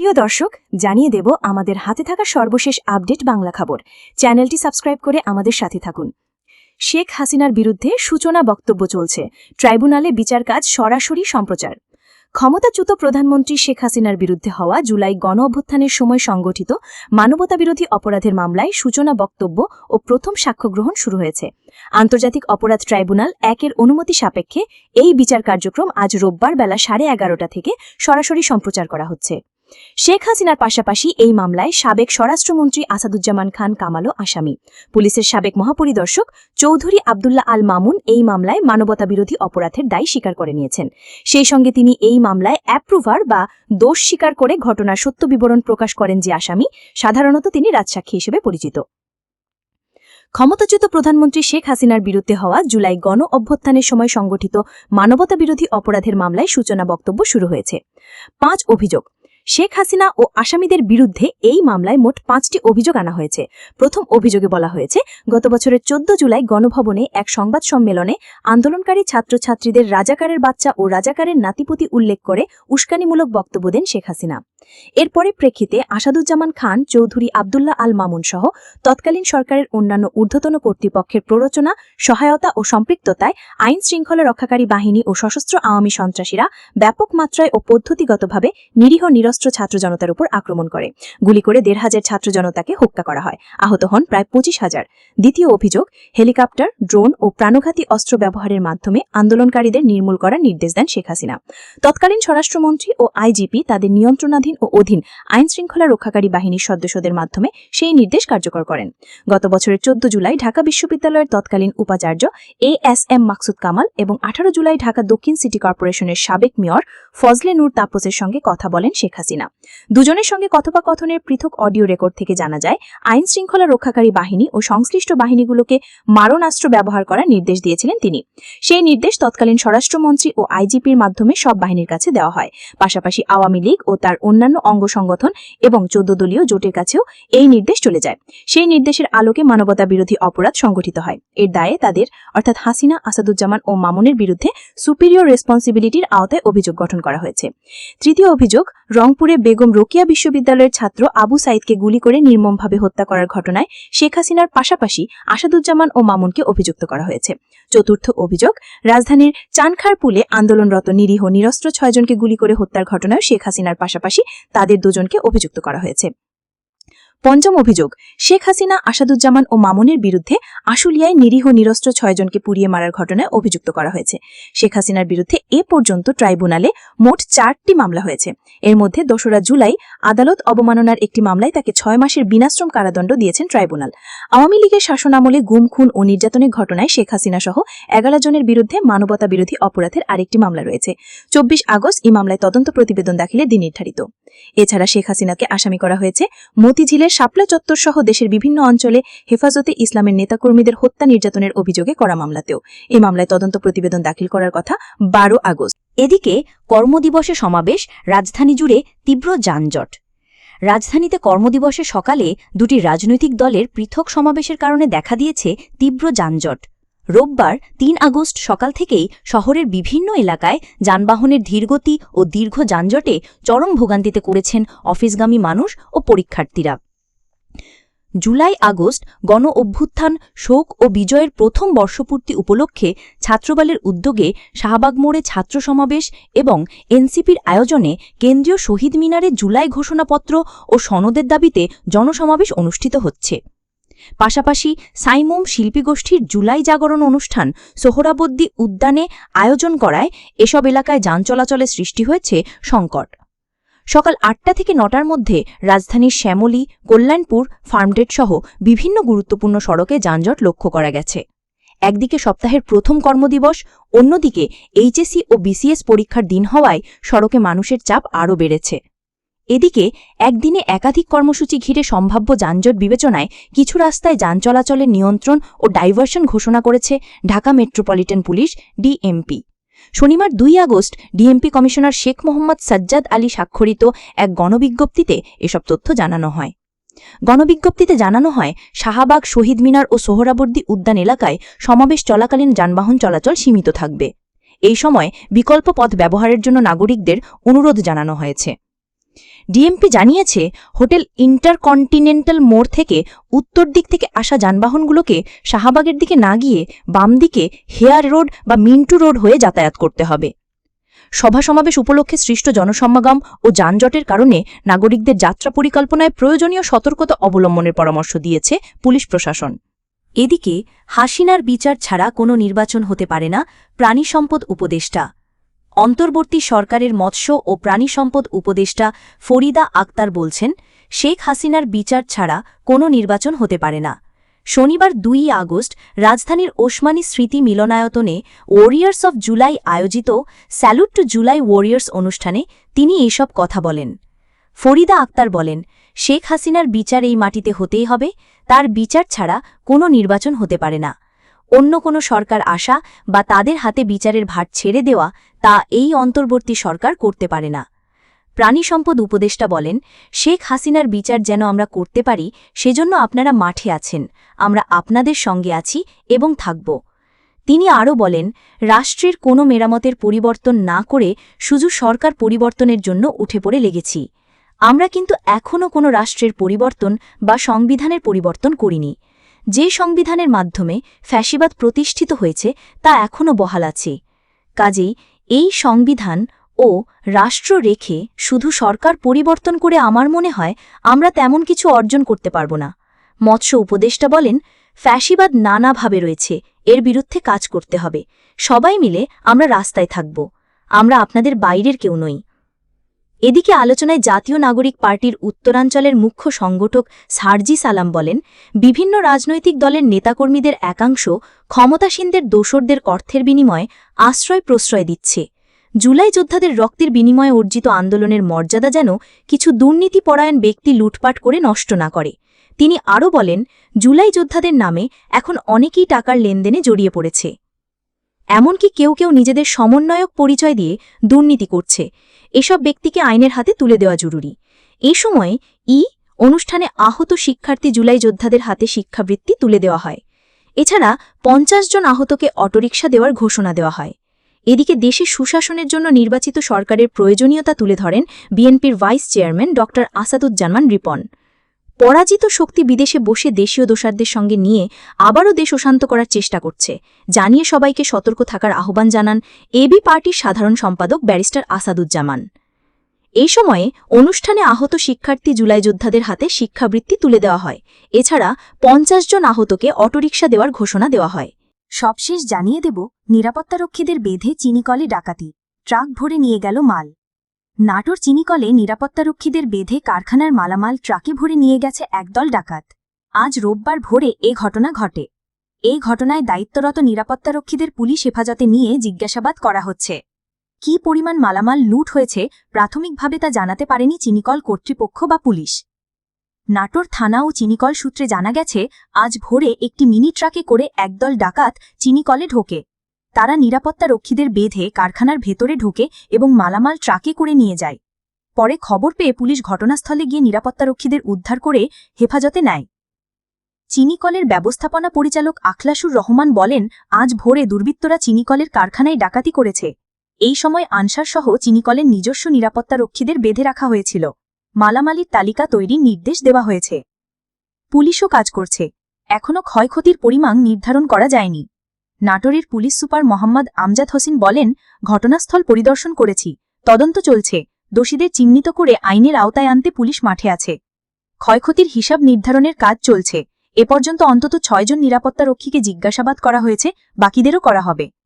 প্রিয় দর্শক, জানিয়ে দেব আমাদের হাতে থাকা সর্বশেষ আপডেট বাংলা খবর। চ্যানেলটি সাবস্ক্রাইব করে আমাদের সাথে থাকুন। শেখ হাসিনার বিরুদ্ধে সূচনা বক্তব্য চলছে, ট্রাইব্যুনালে বিচার কাজ সরাসরি সম্প্রচার। ক্ষমতাচ্যুত প্রধানমন্ত্রী শেখ হাসিনার বিরুদ্ধে হওয়া জুলাই গণ অভ্যুত্থানের সময় সংগঠিত মানবতাবিরোধী অপরাধের মামলায় সূচনা বক্তব্য ও প্রথম সাক্ষ্য গ্রহণ শুরু হয়েছে। আন্তর্জাতিক অপরাধ ট্রাইব্যুনাল ১-এর অনুমতি সাপেক্ষে এই বিচার কার্যক্রম আজ রোববার বেলা 11:30 থেকে সরাসরি সম্প্রচার করা হচ্ছে। শেখ হাসিনার পাশাপাশি এই মামলায় সাবেক স্বরাষ্ট্রমন্ত্রী আসাদুজ্জামান খান কামালও আসামি। পুলিশের সাবেক মহাপরিদর্শক চৌধুরী আবদুল্লাহ আল মামুন এই মামলায় মানবতাবিরোধী অপরাধের দায় স্বীকার করে নিয়েছেন। সেই সঙ্গে তিনি এই মামলায় অ্যাপ্রুভার বা দোষ স্বীকার করে ঘটনার সত্য বিবরণ প্রকাশ করেন যে আসামি, সাধারণত তিনি রাজসাক্ষী হিসেবে পরিচিত। ক্ষমতাচ্যুত প্রধানমন্ত্রী শেখ হাসিনার বিরুদ্ধে হওয়া জুলাই গণ অভ্যুত্থানের সময় সংগঠিত মানবতাবিরোধী অপরাধের মামলায় সূচনা বক্তব্য শুরু হয়েছে। 5 অভিযোগ। শেখ হাসিনা ও আসামিদের বিরুদ্ধে এই মামলায় মোট 5টি অভিযোগ আনা হয়েছে। প্রথম অভিযোগে বলা হয়েছে, গত বছরের 14 জুলাই গণভবনে এক সংবাদ সম্মেলনে আন্দোলনকারী ছাত্রছাত্রীদের রাজাকারের বাচ্চা ও রাজাকারের নাতিপুতি উল্লেখ করে উস্কানিমূলক বক্তব্য দেন শেখ হাসিনা। এরপরে প্রেক্ষিতে আসাদুজ্জামান খান, চৌধুরী আবদুল্লাহ আল মামুন সহ তৎকালীন সরকারের অন্যান্য ঊর্ধ্বতন কর্তৃপক্ষের প্ররোচনা, সহায়তা ও সম্পৃক্ততায় আইন শৃঙ্খলা রক্ষাকারী বাহিনী ও সশস্ত্র আওয়ামী সন্ত্রাসীরা ব্যাপক মাত্রায় ও পদ্ধতিগতভাবে নিরীহ নিরস্ত্র ছাত্র জনতার উপর আক্রমণ করে। গুলি করে 1,500 ছাত্র জনতাকে হত্যা করা হয়। আহত হন প্রায় 25,000। দ্বিতীয় অভিযোগ, হেলিকপ্টার, ড্রোন ও প্রাণঘাতী অস্ত্র ব্যবহারের মাধ্যমে আন্দোলনকারীদের নির্মূল করার নির্দেশ দেন শেখ হাসিনা। তৎকালীন স্বরাষ্ট্রমন্ত্রী ও আইজিপি তাদের নিয়ন্ত্রণাধীন ও অধীন আইন শৃঙ্খলা রক্ষাকারী বাহিনীর সদস্যদের মাধ্যমে সেই নির্দেশ কার্যকর করেন। গত বছরের 14 জুলাই ঢাকা বিশ্ববিদ্যালয়ের তৎকালীন উপাচার্য ASM মাকসুদ কামাল এবং 18 জুলাই ঢাকা দক্ষিণ সিটি কর্পোরেশনের সাবেক মেয়র ফজলে নূর তাপসের সঙ্গে কথা বলেন শেখ হাসিনা। দুজনের সঙ্গে কথোপকথনের পৃথক অডিও রেকর্ড থেকে জানা যায়, আইন শৃঙ্খলা রক্ষাকারী বাহিনী ও সংশ্লিষ্ট বাহিনীগুলোকে মারণাস্ত্র ব্যবহার করার নির্দেশ দিয়েছিলেন তিনি। সেই নির্দেশ তৎকালীন স্বরাষ্ট্রমন্ত্রী ও আইজিপির মাধ্যমে সব বাহিনীর কাছে দেওয়া হয়। পাশাপাশি আওয়ামী লীগ ও তার অন্যান্য অঙ্গ সংগঠন এবং 14 দলীয় জোটের কাছেও এই নির্দেশ চলে যায়। সেই নির্দেশের আলোকে মানবতা বিরোধী অপরাধ সংগঠিত হয়। এর দায়ে তাদের অর্থাৎ হাসিনা, আসাদুজ্জামান ও মামুনের বিরুদ্ধে সুপিরিয়র রেসপন্সিবিলিটির আওতায় অভিযোগ গঠন করা হয়েছে। তৃতীয় অভিযোগ, রংপুরে বেগম রোকেয়া বিশ্ববিদ্যালয়ের ছাত্র আবু সাইদকে গুলি করে নির্মমভাবে হত্যা করার ঘটনায় শেখ হাসিনার পাশাপাশি আসাদুজ্জামান ও মামুনকে অভিযুক্ত করা হয়েছে। চতুর্থ অভিযোগ, রাজধানীর চানখারপুলে আন্দোলনরত নিরীহ নিরস্ত্র 6 জনকে গুলি করে হত্যার ঘটনায় শেখ হাসিনার পাশাপাশি তাদের 2 জনকে অভিযুক্ত করা হয়েছে। পঞ্চম অভিযোগ, শেখ হাসিনা, আসাদুজ্জামান ও মামুনের বিরুদ্ধে আশুলিয়ায় নিরীহ নিরস্ত্র 6 জনকে পুড়িয়ে মারার ঘটনায় অভিযুক্ত করা হয়েছে। শেখ হাসিনার বিরুদ্ধে এ পর্যন্ত ট্রাইব্যুনালে মোট 4টি মামলা হয়েছে। এর মধ্যে 2রা জুলাই আদালত অবমাননার একটি মামলায় তাকে 6 মাসের বিনাশ্রম কারাদণ্ড দিয়েছেন ট্রাইব্যুনাল। আওয়ামী লীগের শাসনামলে গুম, খুন ও নির্যাতনের ঘটনায় শেখ হাসিনা সহ 11 জনের বিরুদ্ধে মানবতা বিরোধী অপরাধের আরেকটি মামলা রয়েছে। 24 আগস্ট এই মামলায় তদন্ত প্রতিবেদন দাখিলের দিন নির্ধারিত। এছাড়া শেখ হাসিনাকে আসামি করা হয়েছে মতিঝিলের শাপলা চত্বর সহ দেশের বিভিন্ন অঞ্চলে হেফাজতে ইসলামের নেতাকর্মীদের হত্যা নির্যাতনের অভিযোগে করা মামলাতেও। এই মামলায় তদন্ত প্রতিবেদন দাখিল করার কথা 12 আগস্ট। এদিকে কর্মদিবসে সমাবেশ, রাজধানী জুড়ে তীব্র যানজট। রাজধানীতে কর্মদিবসে সকালে 2টি রাজনৈতিক দলের পৃথক সমাবেশের কারণে দেখা দিয়েছে তীব্র যানজট। রোববার 3 আগস্ট সকাল থেকেই শহরের বিভিন্ন এলাকায় যানবাহনের ধীরগতি ও দীর্ঘ যানজটে চরম ভোগান্তিতে পড়েছেন অফিসগামী মানুষ ও পরীক্ষার্থীরা। জুলাই আগস্ট গণ অভ্যুত্থান, শোক ও বিজয়ের প্রথম বর্ষপূর্তি উপলক্ষে ছাত্রদলের উদ্যোগে শাহবাগ মোড়ে ছাত্র সমাবেশ এবং এনসিপির আয়োজনে কেন্দ্রীয় শহীদ মিনারে জুলাই ঘোষণাপত্র ও সনদের দাবিতে জনসমাবেশ অনুষ্ঠিত হচ্ছে। পাশাপাশি সাইমুম শিল্পীগোষ্ঠীর জুলাই জাগরণ অনুষ্ঠান সোহরাবর্দী উদ্যানে আয়োজন করায় এসব এলাকায় যান চলাচলে সৃষ্টি হয়েছে সংকট। সকাল 8টা থেকে 9টার মধ্যে রাজধানীর শ্যামলী, কল্যাণপুর, ফার্মগেট সহ বিভিন্ন গুরুত্বপূর্ণ সড়কে যানজট লক্ষ্য করা গেছে। একদিকে সপ্তাহের প্রথম কর্মদিবস, অন্যদিকে এইচএসসি ও বিসিএস পরীক্ষার দিন হওয়ায় সড়কে মানুষের চাপ আরও বেড়েছে। এদিকে একদিনে একাধিক কর্মসূচি ঘিরে সম্ভাব্য যানজট বিবেচনায় কিছু রাস্তায় যান চলাচলের নিয়ন্ত্রণ ও ডাইভার্সন ঘোষণা করেছে ঢাকা মেট্রোপলিটন পুলিশ ডিএমপি। শনিবার 2 August DMP commissioner Sheikh Mohammad Sajjad Ali স্বাক্ষরিত এক গণবিজ্ঞপ্তিতে এসব তথ্য জানানো হয়। গণবিজ্ঞপ্তিতে জানানো হয়, শাহবাগ, শহীদ মিনার ও সোহরাবর্দী উদ্যান এলাকায় সমাবেশ চলাকালীন যানবাহন চলাচল সীমিত থাকবে। এই সময় বিকল্প পথ ব্যবহারের জন্য নাগরিকদের অনুরোধ জানানো হয়েছে। ডিএমপি জানিয়েছে হোটেল ইন্টারকন্টিনেন্টাল মোড় থেকে উত্তর দিক থেকে আসা যানবাহনগুলোকে শাহবাগের দিকে না গিয়ে বাম দিকে হেয়ার রোড বা মিন্টু রোড হয়ে যাতায়াত করতে হবে। সভা সমাবেশ উপলক্ষে সৃষ্ট জনসমাগম ও যানজটের কারণে নাগরিকদের যাত্রা পরিকল্পনায় প্রয়োজনীয় সতর্কতা অবলম্বনের পরামর্শ দিয়েছে পুলিশ প্রশাসন। এদিকে হাসিনার বিচার ছাড়া কোনো নির্বাচন হতে পারে না প্রাণী সম্পদ উপদেষ্টা। অন্তর্বর্তী সরকারের মৎস্য ও প্রাণী সম্পদ উপদেষ্টা ফরিদা আক্তার বলছেন, শেখ হাসিনার বিচার ছাড়া কোনো নির্বাচন হতে পারে না। শনিবার ২ আগস্ট রাজধানীর ওসমানী স্মৃতি মিলনায়তনে ওয়ারিয়ার্স অফ জুলাই আয়োজিত স্যালুট টু জুলাই ওয়ারিয়ার্স অনুষ্ঠানে তিনি এইসব কথা বলেন। ফরিদা আক্তার বলেন, শেখ হাসিনার বিচার এই মাটিতে হতেই হবে, তার বিচার ছাড়া কোনো নির্বাচন হতে পারে না। অন্য কোনো সরকার আসা বা তাদের হাতে বিচারের ভার ছেড়ে দেওয়া তা এই অন্তর্বর্তী সরকার করতে পারে না। প্রাণী সম্পদ উপদেষ্টা বলেন, শেখ হাসিনার বিচার যেন আমরা করতে পারি সেজন্য আপনারা মাঠে আছেন, আমরা আপনাদের সঙ্গে আছি এবং থাকব। তিনি আরও বলেন, রাষ্ট্রের কোনো মেরামতের পরিবর্তন না করে শুধু সরকার পরিবর্তনের জন্য উঠে পড়ে লেগেছি। আমরা কিন্তু এখনও কোনো রাষ্ট্রের পরিবর্তন বা সংবিধানের পরিবর্তন করিনি। যে সংবিধানের মাধ্যমে ফ্যাসিবাদ প্রতিষ্ঠিত হয়েছে তা এখনও বহাল আছে। কাজেই এই সংবিধান ও রাষ্ট্র রেখে শুধু সরকার পরিবর্তন করে আমার মনে হয় আমরা তেমন কিছু অর্জন করতে পারব না। মৎস্য উপদেষ্টা বলেন, ফ্যাসিবাদ নানাভাবে রয়েছে, এর বিরুদ্ধে কাজ করতে হবে। সবাই মিলে আমরা রাস্তায় থাকব, আমরা আপনাদের বাইরের কেউ নই। এদিকে আলোচনায় জাতীয় নাগরিক পার্টির উত্তরাঞ্চলের মুখ্য সংগঠক সার্জি সালাম বলেন, বিভিন্ন রাজনৈতিক দলের নেতাকর্মীদের একাংশ ক্ষমতাসীনদের দোসরদের অর্থের বিনিময়ে আশ্রয় প্রশ্রয় দিচ্ছে। জুলাই যোদ্ধাদের রক্তের বিনিময়ে অর্জিত আন্দোলনের মর্যাদা যেন কিছু দুর্নীতিপরায়ণ ব্যক্তি লুটপাট করে নষ্ট না করে। তিনি আরও বলেন, জুলাই যোদ্ধাদের নামে এখন অনেকেই টাকার লেনদেনে জড়িয়ে পড়েছে। এমনকি কেউ কেউ নিজেদের সমন্বয়ক পরিচয় দিয়ে দুর্নীতি করছে। এসব ব্যক্তিকে আইনের হাতে তুলে দেওয়া জরুরি। এ সময়ে অনুষ্ঠানে আহত শিক্ষার্থী জুলাই যোদ্ধাদের হাতে শিক্ষাবৃত্তি তুলে দেওয়া হয়। এছাড়া ৫০ জন আহতকে অটোরিকশা দেওয়ার ঘোষণা দেওয়া হয়। এদিকে দেশে সুশাসনের জন্য নির্বাচিত সরকারের প্রয়োজনীয়তা তুলে ধরেন বিএনপির ভাইস চেয়ারম্যান ড আসাদুজ্জামান রিপন। পরাজিত শক্তি বিদেশে বসে দেশীয় দোসরদের সঙ্গে নিয়ে আবারও দেশ অশান্ত করার চেষ্টা করছে জানিয়ে সবাইকে সতর্ক থাকার আহ্বান জানান এবি পার্টির সাধারণ সম্পাদক ব্যারিস্টার আসাদুজ্জামান। এই সময়ে অনুষ্ঠানে আহত শিক্ষার্থী জুলাই যোদ্ধাদের হাতে শিক্ষাবৃত্তি তুলে দেওয়া হয়। এছাড়া ৫০ জন আহতকে অটোরিকশা দেওয়ার ঘোষণা দেওয়া হয়। সবশেষ জানিয়ে দেব, নিরাপত্তারক্ষীদের বেঁধে চিনিকলে ডাকাতি, ট্রাক ভরে নিয়ে গেল মাল। নাটোর চিনিকলে নিরাপত্তারক্ষীদের বেঁধে কারখানার মালামাল ট্রাকে ভরে নিয়ে গেছে একদল ডাকাত। আজ রোববার ভোরে এ ঘটনা ঘটে। এই ঘটনায় দায়িত্বরত নিরাপত্তারক্ষীদের পুলিশ হেফাজতে নিয়ে জিজ্ঞাসাবাদ করা হচ্ছে। কী পরিমাণ মালামাল লুট হয়েছে প্রাথমিকভাবে তা জানাতে পারেনি চিনিকল কর্তৃপক্ষ বা পুলিশ। নাটোর থানা ও চিনিকল সূত্রে জানা গেছে, আজ ভোরে একটি মিনি ট্রাকে করে একদল ডাকাত চিনিকলে ঢোকে। তারা নিরাপত্তারক্ষীদের বেঁধে কারখানার ভেতরে ঢোকে এবং মালামাল ট্রাকে করে নিয়ে যায়। পরে খবর পেয়ে পুলিশ ঘটনাস্থলে গিয়ে নিরাপত্তারক্ষীদের উদ্ধার করে হেফাজতে নেয়। চিনিকলের ব্যবস্থাপনা পরিচালক আখলাসুর রহমান বলেন, আজ ভোরে দুর্বৃত্তরা চিনিকলের কারখানায় ডাকাতি করেছে। এই সময় আনসারসহ চিনিকলের নিজস্ব নিরাপত্তারক্ষীদের বেঁধে রাখা হয়েছিল। মালামালির তালিকা তৈরির নির্দেশ দেওয়া হয়েছে। পুলিশও কাজ করছে। এখনও ক্ষয়ক্ষতির পরিমাণ নির্ধারণ করা যায়নি। নাটোরের পুলিশ সুপার মোহাম্মদ আমজাদ হোসেন বলেন, ঘটনাস্থল পরিদর্শন করেছি, তদন্ত চলছে, দোষীদের চিহ্নিত করে আইনের আওতায় আনতে পুলিশ মাঠে আছে। ক্ষয়ক্ষতির হিসাব নির্ধারণের কাজ চলছে। এ পর্যন্ত অন্তত ৬ জন নিরাপত্তারক্ষীকে জিজ্ঞাসাবাদ করা হয়েছে, বাকিদেরও করা হবে।